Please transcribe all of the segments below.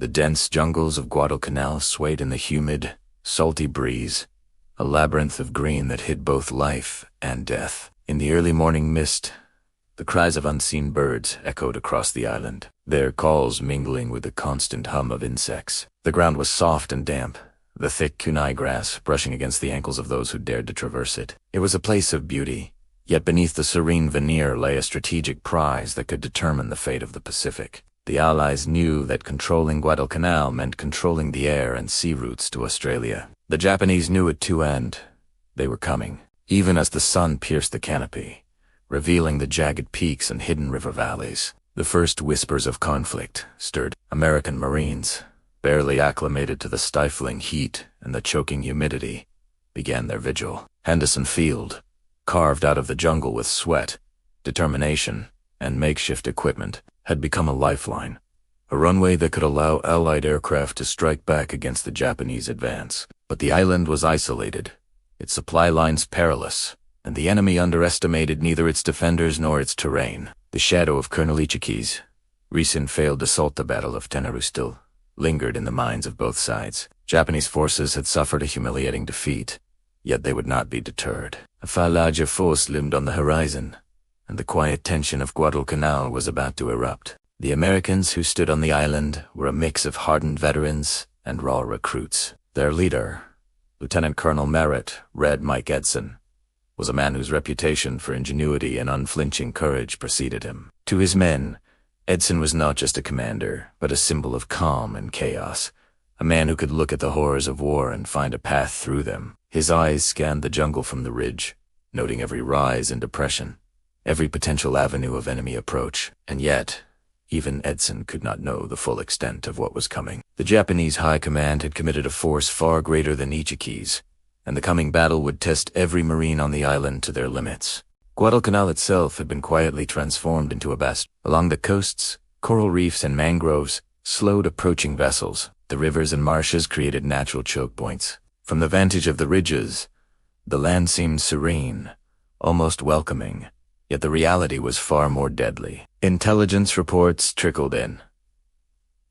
The dense jungles of Guadalcanal swayed in the humid, salty breeze, a labyrinth of green that hid both life and death. In the early morning mist, the cries of unseen birds echoed across the island, their calls mingling with the constant hum of insects. The ground was soft and damp, the thick kunai grass brushing against the ankles of those who dared to traverse it. It was a place of beauty, yet beneath the serene veneer lay a strategic prize that could determine the fate of the Pacific. The Allies knew that controlling Guadalcanal meant controlling the air and sea routes to Australia. The Japanese knew it too, and they were coming, even as the sun pierced the canopy, revealing the jagged peaks and hidden river valleys. The first whispers of conflict stirred. American Marines, barely acclimated to the stifling heat and the choking humidity, began their vigil. Henderson Field, carved out of the jungle with sweat, determination, and makeshift equipment, had become a lifeline, a runway that could allow Allied aircraft to strike back against the Japanese advance. But the island was isolated, its supply lines perilous, and the enemy underestimated neither its defenders nor its terrain. The shadow of Colonel Ichiki's recent failed assault, the Battle of Tenaru, still lingered in the minds of both sides. Japanese forces had suffered a humiliating defeat, yet they would not be deterred. A far larger force loomed on the horizon, and the quiet tension of Guadalcanal was about to erupt. The Americans who stood on the island were a mix of hardened veterans and raw recruits. Their leader, Lieutenant Colonel Merritt, Red Mike Edson, was a man whose reputation for ingenuity and unflinching courage preceded him. To his men, Edson was not just a commander, but a symbol of calm and chaos, a man who could look at the horrors of war and find a path through them. His eyes scanned the jungle from the ridge, noting every rise and depression, every potential avenue of enemy approach. And yet, even Edson could not know the full extent of what was coming. The Japanese High Command had committed a force far greater than Ichiki's, and the coming battle would test every Marine on the island to their limits. Guadalcanal itself had been quietly transformed into a bastion. Along the coasts, coral reefs and mangroves slowed approaching vessels. The rivers and marshes created natural choke points. From the vantage of the ridges, the land seemed serene, almost welcoming, yet the reality was far more deadly. Intelligence reports trickled in.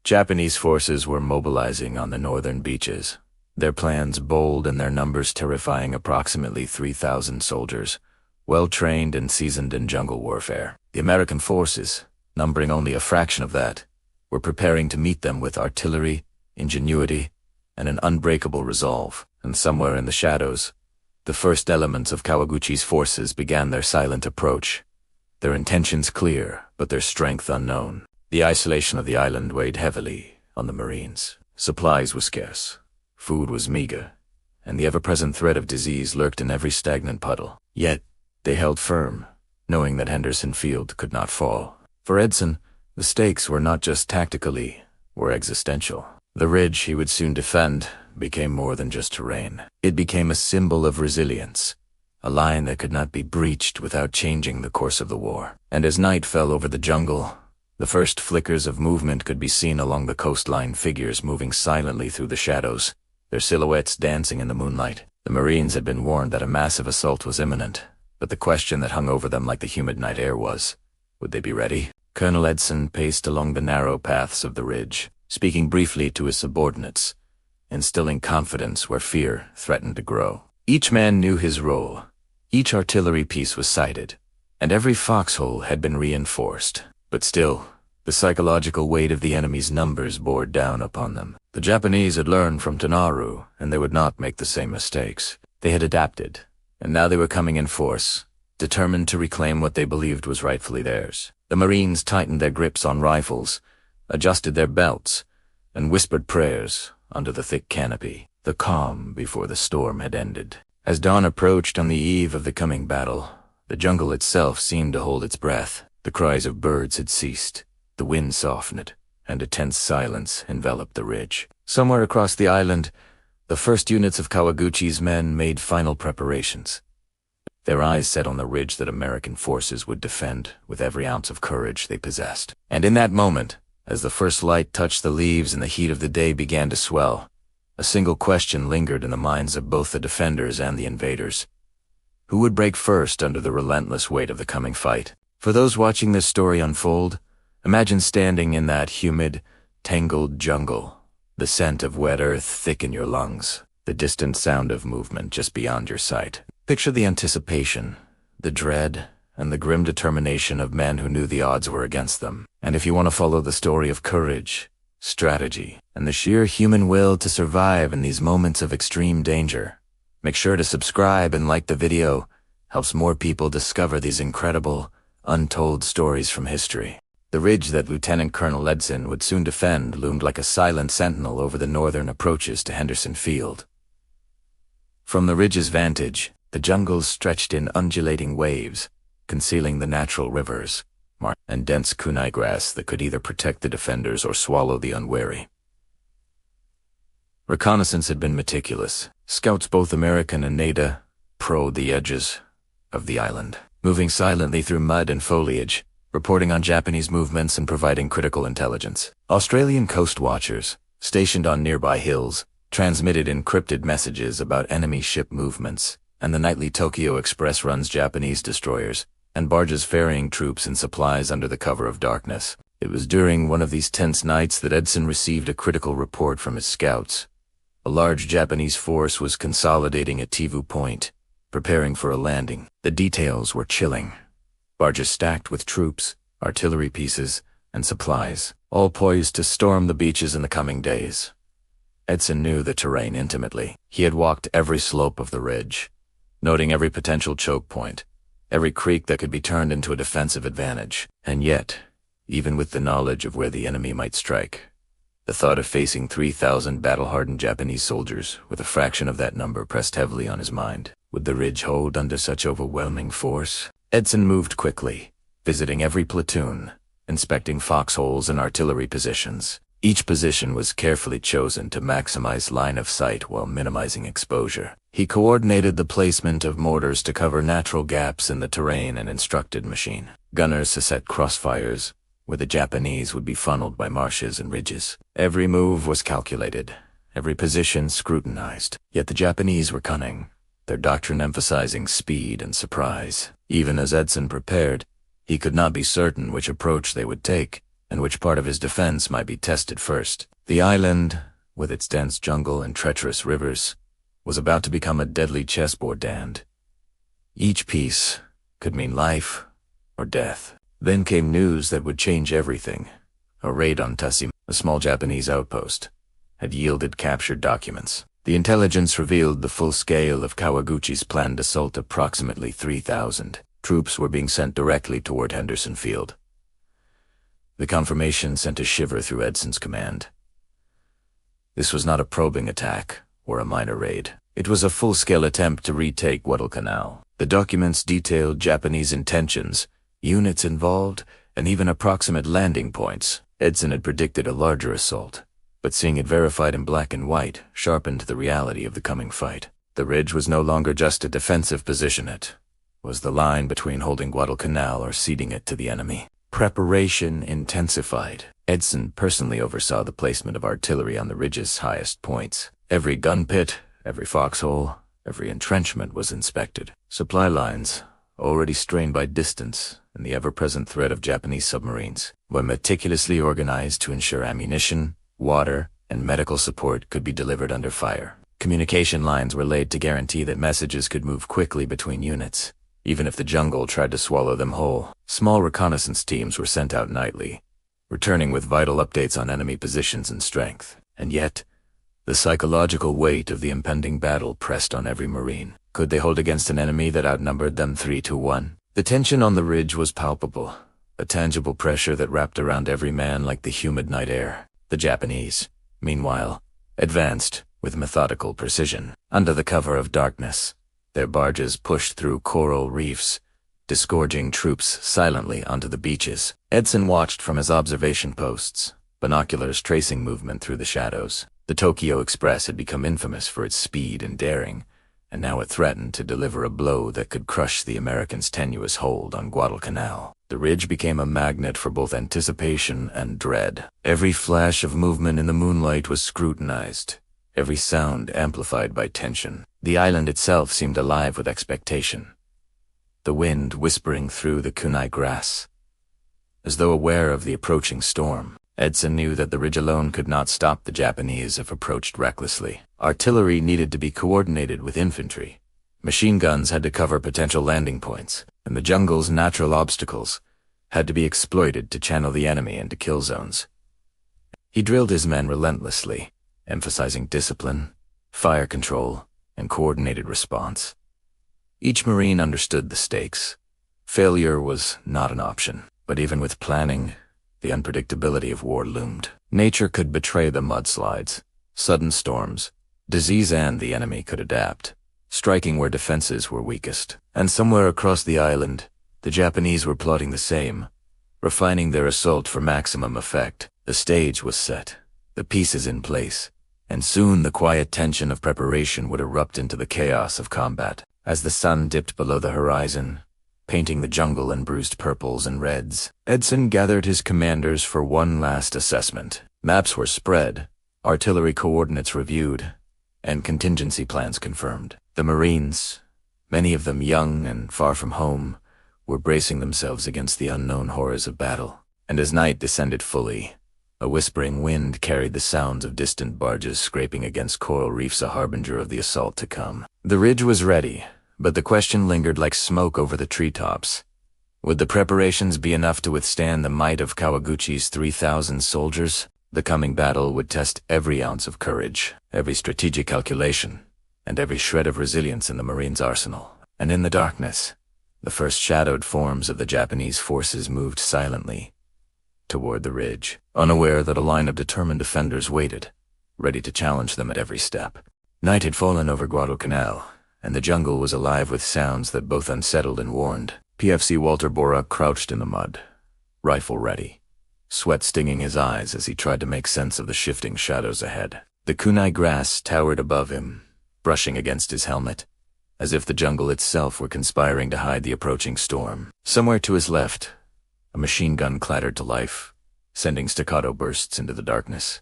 Japanese forces were mobilizing on the northern beaches, their plans bold and their numbers terrifying. Approximately 3,000 soldiers, well-trained and seasoned in jungle warfare. The American forces, numbering only a fraction of that, were preparing to meet them with artillery, ingenuity, and an unbreakable resolve. And somewhere in the shadows, the first elements of Kawaguchi's forces began their silent approach, their intentions clear, but their strength unknown. The isolation of the island weighed heavily on the Marines. Supplies were scarce, food was meager, and the ever-present threat of disease lurked in every stagnant puddle. Yet, they held firm, knowing that Henderson Field could not fall. For Edson, the stakes were not just tactically, were existential. The ridge he would soon defend became more than just terrain. It became a symbol of resilience, a line that could not be breached without changing the course of the war. And as night fell over the jungle, the first flickers of movement could be seen along the coastline, figures moving silently through the shadows, their silhouettes dancing in the moonlight. The Marines had been warned that a massive assault was imminent, but the question that hung over them like the humid night air was, would they be ready? Colonel Edson paced along the narrow paths of the ridge, speaking briefly to his subordinates, instilling confidence where fear threatened to grow. Each man knew his role, each artillery piece was sighted, and every foxhole had been reinforced. But still, the psychological weight of the enemy's numbers bore down upon them. The Japanese had learned from Tenaru, and they would not make the same mistakes. They had adapted, and now they were coming in force, determined to reclaim what they believed was rightfully theirs. The Marines tightened their grips on rifles, adjusted their belts, and whispered prayers under the thick canopy. The calm before the storm had ended. As dawn approached on the eve of the coming battle, the jungle itself seemed to hold its breath. The cries of birds had ceased, the wind softened, and a tense silence enveloped the ridge. Somewhere across the island, the first units of Kawaguchi's men made final preparations, their eyes set on the ridge that American forces would defend with every ounce of courage they possessed. And in that moment, as the first light touched the leaves and the heat of the day began to swell, a single question lingered in the minds of both the defenders and the invaders. Who would break first under the relentless weight of the coming fight? For those watching this story unfold, imagine standing in that humid, Tangled jungle, the scent of wet earth thick in your lungs, the distant sound of movement just beyond your sight. Picture the anticipation, the dread, and the grim determination of men who knew the odds were against them. And if you want to follow the story of courage, strategy, and the sheer human will to survive in these moments of extreme danger, make sure to subscribe and like the video. Helps more people discover these incredible, untold stories from history. The ridge that Lieutenant Colonel Edson would soon defend loomed like a silent sentinel over the northern approaches to Henderson Field. From the ridge's vantage, the jungles stretched in undulating waves, concealing the natural rivers, and dense kunai grass that could either protect the defenders or swallow the unwary. Reconnaissance had been meticulous. Scouts, both American and native, probed the edges of the island, moving silently through mud and foliage, reporting on Japanese movements and providing critical intelligence. Australian coast watchers, stationed on nearby hills, transmitted encrypted messages about enemy ship movements, and the nightly Tokyo Express runs Japanese destroyers and barges ferrying troops and supplies under the cover of darkness. It was during one of these tense nights that Edson received a critical report from his scouts. A large Japanese force was consolidating at Tivu Point, preparing for a landing. The details were chilling. Barges stacked with troops, artillery pieces, and supplies, all poised to storm the beaches in the coming days. Edson knew the terrain intimately. He had walked every slope of the ridge, noting every potential choke point, every creek that could be turned into a defensive advantage. And yet, even with the knowledge of where the enemy might strike, the thought of facing 3,000 battle-hardened Japanese soldiers with a fraction of that number pressed heavily on his mind. Would the ridge hold under such overwhelming force? Edson moved quickly, visiting every platoon, inspecting foxholes and artillery positions. Each position was carefully chosen to maximize line of sight while minimizing exposure. He coordinated the placement of mortars to cover natural gaps in the terrain and instructed machine gunners to set crossfires where the Japanese would be funneled by marshes and ridges. Every move was calculated, every position scrutinized. Yet the Japanese were cunning, their doctrine emphasizing speed and surprise. Even as Edson prepared, he could not be certain which approach they would take, and which part of his defense might be tested first. The island, with its dense jungle and treacherous rivers, was about to become a deadly chessboard hand. Each piece could mean life or death. Then came news that would change everything. A raid on Tashima, a small Japanese outpost, had yielded captured documents. The intelligence revealed the full scale of Kawaguchi's planned assault. Approximately 3,000 troops were being sent directly toward Henderson Field. The confirmation sent a shiver through Edson's command. This was not a probing attack or a minor raid. It was a full-scale attempt to retake Guadalcanal. The documents detailed Japanese intentions, units involved, and even approximate landing points. Edson had predicted a larger assault, but seeing it verified in black and white sharpened the reality of the coming fight. The ridge was no longer just a defensive position. It was the line between holding Guadalcanal or ceding it to the enemy. Preparation intensified. Edson personally oversaw the placement of artillery on the ridge's highest points. Every gun pit, every foxhole, every entrenchment was inspected. Supply lines, already strained by distance and the ever-present threat of Japanese submarines, were meticulously organized to ensure ammunition, water, and medical support could be delivered under fire. Communication lines were laid to guarantee that messages could move quickly between units, even if the jungle tried to swallow them whole. Small reconnaissance teams were sent out nightly, returning with vital updates on enemy positions and strength. And yet, the psychological weight of the impending battle pressed on every Marine. Could they hold against an enemy that outnumbered them 3-1? The tension on the ridge was palpable, a tangible pressure that wrapped around every man like the humid night air. The Japanese, meanwhile, advanced with methodical precision. Under the cover of darkness, their barges pushed through coral reefs, disgorging troops silently onto the beaches. Edson watched from his observation posts, binoculars tracing movement through the shadows. The Tokyo Express had become infamous for its speed and daring, and now it threatened to deliver a blow that could crush the Americans' tenuous hold on Guadalcanal. The ridge became a magnet for both anticipation and dread. Every flash of movement in the moonlight was scrutinized, every sound amplified by tension. The island itself seemed alive with expectation, the wind whispering through the kunai grass, as though aware of the approaching storm. Edson knew that the ridge alone could not stop the Japanese if approached recklessly. Artillery needed to be coordinated with infantry. Machine guns had to cover potential landing points, and the jungle's natural obstacles had to be exploited to channel the enemy into kill zones. He drilled his men relentlessly, emphasizing discipline, fire control, and coordinated response. Each Marine understood the stakes. Failure was not an option, but even with planning, the unpredictability of war loomed. Nature could betray the mudslides, sudden storms, disease, and the enemy could adapt, striking where defenses were weakest. And somewhere across the island, the Japanese were plotting the same, refining their assault for maximum effect. The stage was set, the pieces in place, and soon the quiet tension of preparation would erupt into the chaos of combat. As the sun dipped below the horizon, painting the jungle in bruised purples and reds, Edson gathered his commanders for one last assessment. Maps were spread, artillery coordinates reviewed, and contingency plans confirmed. The Marines, many of them young and far from home, were bracing themselves against the unknown horrors of battle. And as night descended fully, a whispering wind carried the sounds of distant barges scraping against coral reefs, a harbinger of the assault to come. The ridge was ready, but the question lingered like smoke over the treetops. Would the preparations be enough to withstand the might of Kawaguchi's 3,000 soldiers? The coming battle would test every ounce of courage, every strategic calculation, and every shred of resilience in the Marines' arsenal. And in the darkness, the first shadowed forms of the Japanese forces moved silently toward the ridge, unaware that a line of determined defenders waited, ready to challenge them at every step. Night had fallen over Guadalcanal, and the jungle was alive with sounds that both unsettled and warned. PFC Walter Borak crouched in the mud, rifle ready, sweat stinging his eyes as he tried to make sense of the shifting shadows ahead. The kunai grass towered above him, brushing against his helmet, as if the jungle itself were conspiring to hide the approaching storm. Somewhere to his left, a machine gun clattered to life, sending staccato bursts into the darkness.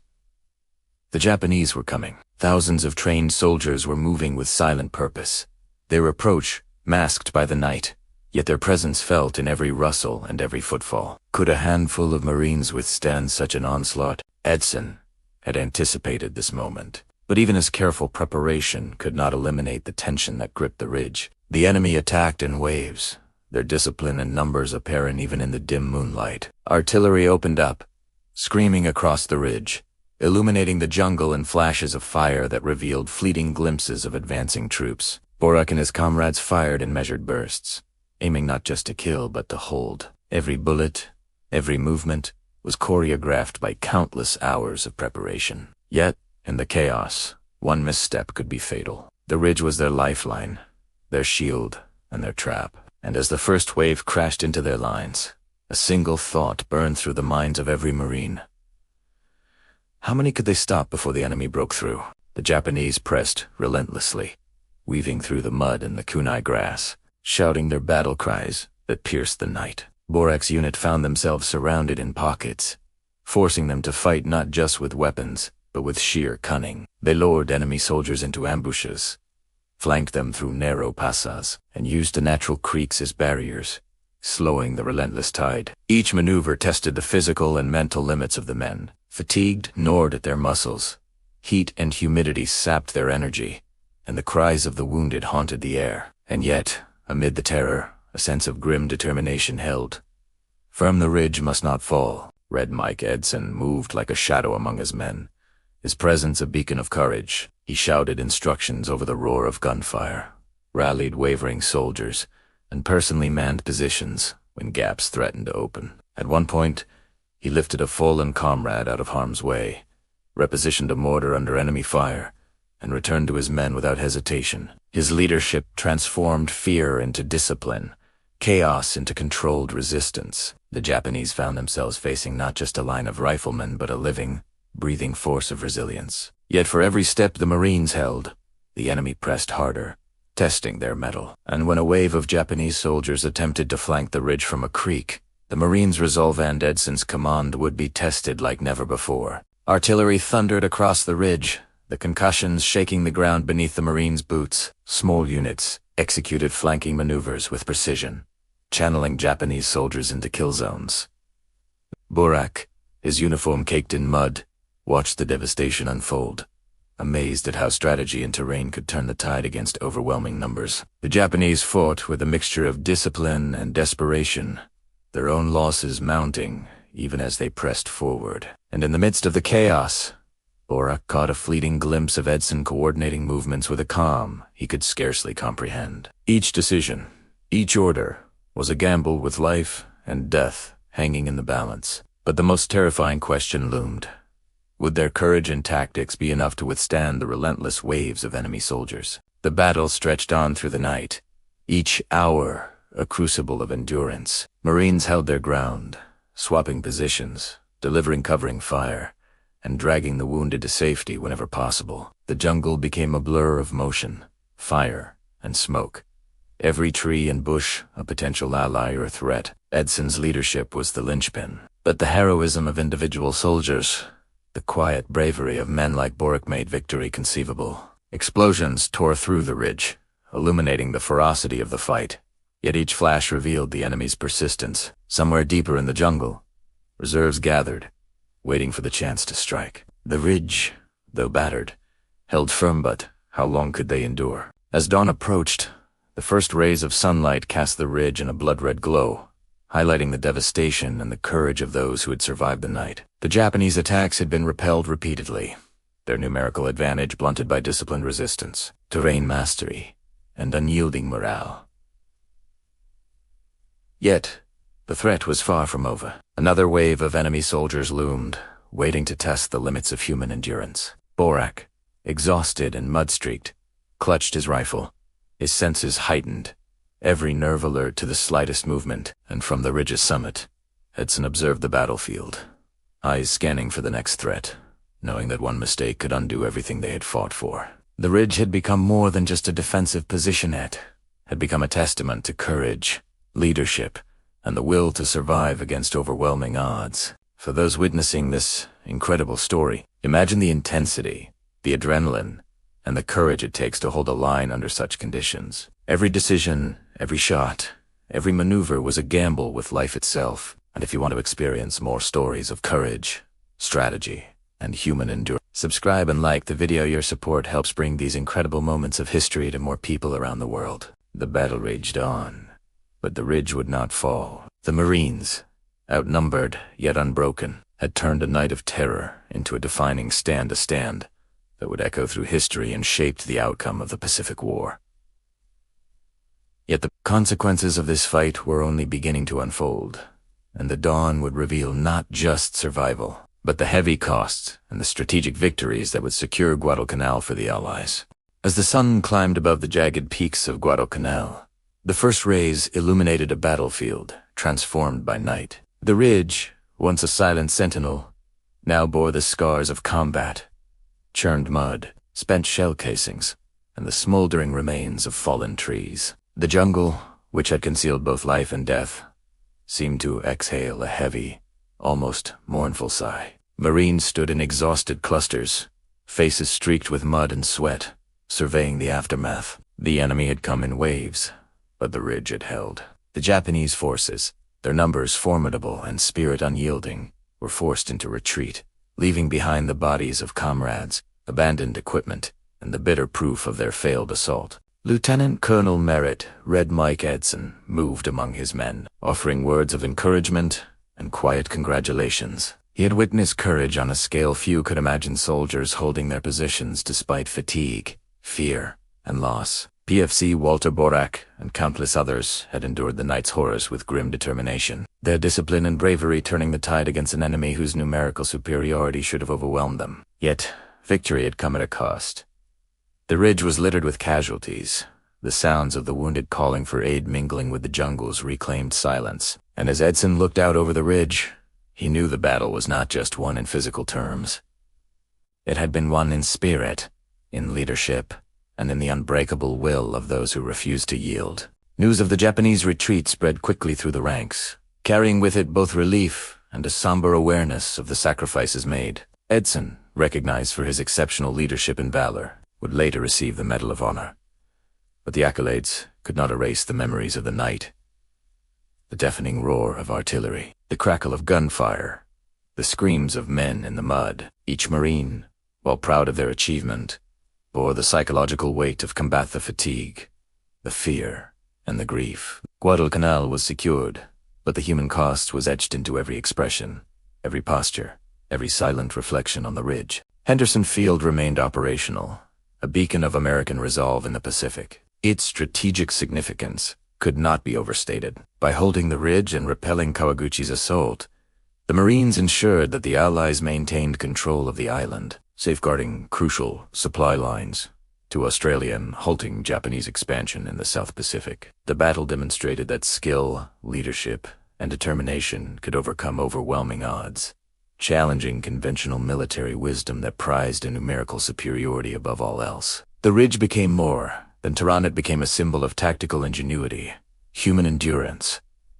The Japanese were coming. Thousands of trained soldiers were moving with silent purpose, their approach masked by the night, yet their presence felt in every rustle and every footfall. Could a handful of Marines withstand such an onslaught? Edson had anticipated this moment, but even his careful preparation could not eliminate the tension that gripped the ridge. The enemy attacked in waves, their discipline and numbers apparent even in the dim moonlight. Artillery opened up, screaming across the ridge, illuminating the jungle in flashes of fire that revealed fleeting glimpses of advancing troops. Borak and his comrades fired in measured bursts, aiming not just to kill but to hold. Every bullet, every movement, was choreographed by countless hours of preparation. Yet, in the chaos, one misstep could be fatal. The ridge was their lifeline, their shield, and their trap. And as the first wave crashed into their lines, a single thought burned through the minds of every Marine. How many could they stop before the enemy broke through? The Japanese pressed relentlessly, weaving through the mud and the kunai grass, shouting their battle cries that pierced the night. Borak's unit found themselves surrounded in pockets, forcing them to fight not just with weapons, but with sheer cunning. They lured enemy soldiers into ambushes, flanked them through narrow passas, and used the natural creeks as barriers, slowing the relentless tide. Each maneuver tested the physical and mental limits of the men. Fatigued gnawed at their muscles, heat and humidity sapped their energy, and the cries of the wounded haunted the air. And yet, amid the terror, a sense of grim determination held. Firm the ridge must not fall. Red Mike Edson moved like a shadow among his men, his presence a beacon of courage. He shouted instructions over the roar of gunfire, rallied wavering soldiers, and personally manned positions when gaps threatened to open. At one point, he lifted a fallen comrade out of harm's way, repositioned a mortar under enemy fire, and returned to his men without hesitation. His leadership transformed fear into discipline, chaos into controlled resistance. The Japanese found themselves facing not just a line of riflemen, but a living, breathing force of resilience. Yet for every step the Marines held, the enemy pressed harder, testing their mettle. And when a wave of Japanese soldiers attempted to flank the ridge from a creek, the Marines' resolve and Edson's command would be tested like never before. Artillery thundered across the ridge, the concussions shaking the ground beneath the Marines' boots. Small units executed flanking maneuvers with precision, channeling Japanese soldiers into kill zones. Borak, his uniform caked in mud, watched the devastation unfold, amazed at how strategy and terrain could turn the tide against overwhelming numbers. The Japanese fought with a mixture of discipline and desperation, their own losses mounting even as they pressed forward. And in the midst of the chaos, Borak caught a fleeting glimpse of Edson coordinating movements with a calm he could scarcely comprehend. Each decision, each order, was a gamble with life and death hanging in the balance. But the most terrifying question loomed. Would their courage and tactics be enough to withstand the relentless waves of enemy soldiers? The battle stretched on through the night, each hour a crucible of endurance. Marines held their ground, swapping positions, delivering covering fire, and dragging the wounded to safety whenever possible. The jungle became a blur of motion, fire, and smoke. Every tree and bush a potential ally or threat. Edson's leadership was the linchpin. But the heroism of individual soldiers, the quiet bravery of men like Borak, made victory conceivable. Explosions tore through the ridge, illuminating the ferocity of the fight. Yet each flash revealed the enemy's persistence. Somewhere deeper in the jungle, reserves gathered, waiting for the chance to strike. The ridge, though battered, held firm, but how long could they endure? As dawn approached, the first rays of sunlight cast the ridge in a blood-red glow, highlighting the devastation and the courage of those who had survived the night. The Japanese attacks had been repelled repeatedly, their numerical advantage blunted by disciplined resistance, terrain mastery, and unyielding morale. Yet, the threat was far from over. Another wave of enemy soldiers loomed, waiting to test the limits of human endurance. Borak, exhausted and mud-streaked, clutched his rifle, his senses heightened, every nerve alert to the slightest movement. And from the ridge's summit, Edson observed the battlefield, eyes scanning for the next threat, knowing that one mistake could undo everything they had fought for. The ridge had become more than just a defensive position. It had become a testament to courage, leadership, and the will to survive against overwhelming odds. For those witnessing this incredible story, imagine the intensity, the adrenaline, and the courage it takes to hold a line under such conditions. Every decision, every shot, every maneuver was a gamble with life itself. And if you want to experience more stories of courage, strategy, and human endurance, subscribe and like the video. Your support helps bring these incredible moments of history to more people around the world. The battle raged on, but the ridge would not fall. The Marines, outnumbered yet unbroken, had turned a night of terror into a defining stand-to-stand that would echo through history and shaped the outcome of the Pacific War. Yet the consequences of this fight were only beginning to unfold, and the dawn would reveal not just survival, but the heavy costs and the strategic victories that would secure Guadalcanal for the Allies. As the sun climbed above the jagged peaks of Guadalcanal, the first rays illuminated a battlefield transformed by night. The ridge, once a silent sentinel, now bore the scars of combat, churned mud, spent shell casings, and the smoldering remains of fallen trees. The jungle, which had concealed both life and death, seemed to exhale a heavy, almost mournful sigh. Marines stood in exhausted clusters, faces streaked with mud and sweat, surveying the aftermath. The enemy had come in waves, but the ridge had held. The Japanese forces, their numbers formidable and spirit unyielding, were forced into retreat, leaving behind the bodies of comrades, abandoned equipment, and the bitter proof of their failed assault. Lieutenant Colonel Merritt, Red Mike Edson, moved among his men, offering words of encouragement and quiet congratulations. He had witnessed courage on a scale few could imagine, soldiers holding their positions despite fatigue, fear, and loss. PFC Walter Borak and countless others had endured the night's horrors with grim determination, their discipline and bravery turning the tide against an enemy whose numerical superiority should have overwhelmed them. Yet, victory had come at a cost. The ridge was littered with casualties, the sounds of the wounded calling for aid mingling with the jungle's reclaimed silence. And as Edson looked out over the ridge, he knew the battle was not just won in physical terms. It had been won in spirit, in leadership, and in the unbreakable will of those who refused to yield. News of the Japanese retreat spread quickly through the ranks, carrying with it both relief and a somber awareness of the sacrifices made. Edson, recognized for his exceptional leadership and valor, would later receive the Medal of Honor. But the accolades could not erase the memories of the night. The deafening roar of artillery, the crackle of gunfire, the screams of men in the mud. Each Marine, while proud of their achievement, bore the psychological weight of combat, the fatigue, the fear, and the grief. Guadalcanal was secured, but the human cost was etched into every expression, every posture, every silent reflection on the ridge. Henderson Field remained operational, a beacon of American resolve in the Pacific. Its strategic significance could not be overstated. By holding the ridge and repelling Kawaguchi's assault, the Marines ensured that the Allies maintained control of the island, safeguarding crucial supply lines to Australia and halting Japanese expansion in the South Pacific. The battle demonstrated that skill, leadership, and determination could overcome overwhelming odds, challenging conventional military wisdom that prized a numerical superiority above all else. The ridge became more than Tehran. It became a symbol of tactical ingenuity, human endurance,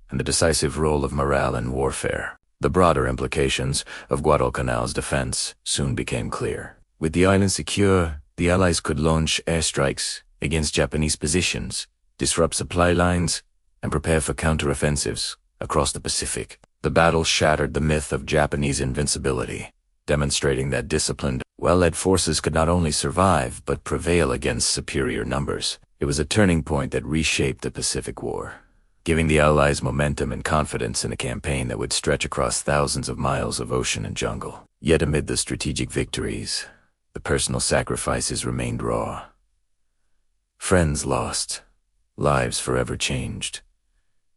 and the decisive role of morale in warfare. The broader implications of Guadalcanal's defense soon became clear. With the island secure, the Allies could launch airstrikes against Japanese positions, disrupt supply lines, and prepare for counteroffensives across the Pacific. The battle shattered the myth of Japanese invincibility, demonstrating that disciplined, well-led forces could not only survive but prevail against superior numbers. It was a turning point that reshaped the Pacific War, giving the Allies momentum and confidence in a campaign that would stretch across thousands of miles of ocean and jungle. Yet amid the strategic victories, the personal sacrifices remained raw. Friends lost, lives forever changed,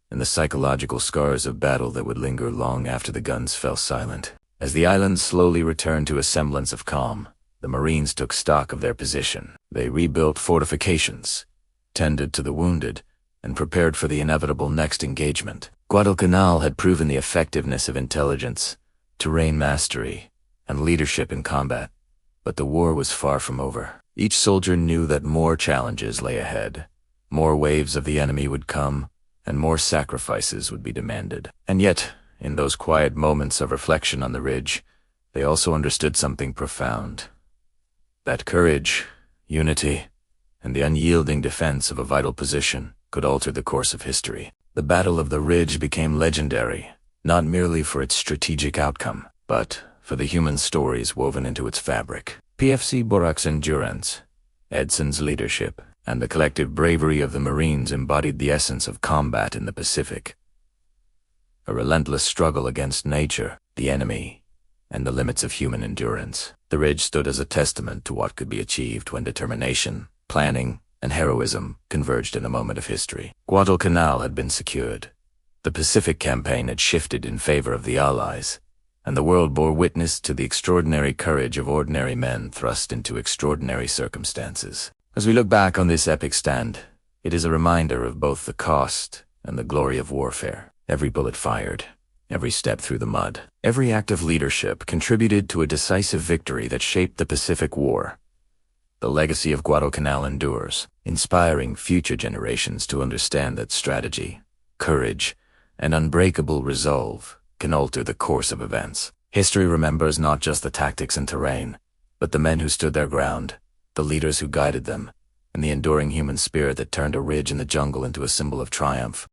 and the psychological scars of battle that would linger long after the guns fell silent. As the island slowly returned to a semblance of calm, the Marines took stock of their position. They rebuilt fortifications, tended to the wounded, and prepared for the inevitable next engagement. Guadalcanal had proven the effectiveness of intelligence, terrain mastery, and leadership in combat, but the war was far from over. Each soldier knew that more challenges lay ahead, more waves of the enemy would come, and more sacrifices would be demanded. And yet, in those quiet moments of reflection on the ridge, they also understood something profound. That courage, unity, and the unyielding defense of a vital position could alter the course of history. The Battle of the Ridge became legendary, not merely for its strategic outcome, but for the human stories woven into its fabric. PFC Borak's endurance, Edson's leadership, and the collective bravery of the Marines embodied the essence of combat in the Pacific. A relentless struggle against nature, the enemy, and the limits of human endurance. The ridge stood as a testament to what could be achieved when determination, planning, and heroism converged in a moment of history. Guadalcanal had been secured. The Pacific campaign had shifted in favor of the Allies, and the world bore witness to the extraordinary courage of ordinary men thrust into extraordinary circumstances. As we look back on this epic stand, it is a reminder of both the cost and the glory of warfare. Every bullet fired, every step through the mud, every act of leadership contributed to a decisive victory that shaped the Pacific War. The legacy of Guadalcanal endures, inspiring future generations to understand that strategy, courage, and unbreakable resolve can alter the course of events. History remembers not just the tactics and terrain, but the men who stood their ground, the leaders who guided them, and the enduring human spirit that turned a ridge in the jungle into a symbol of triumph.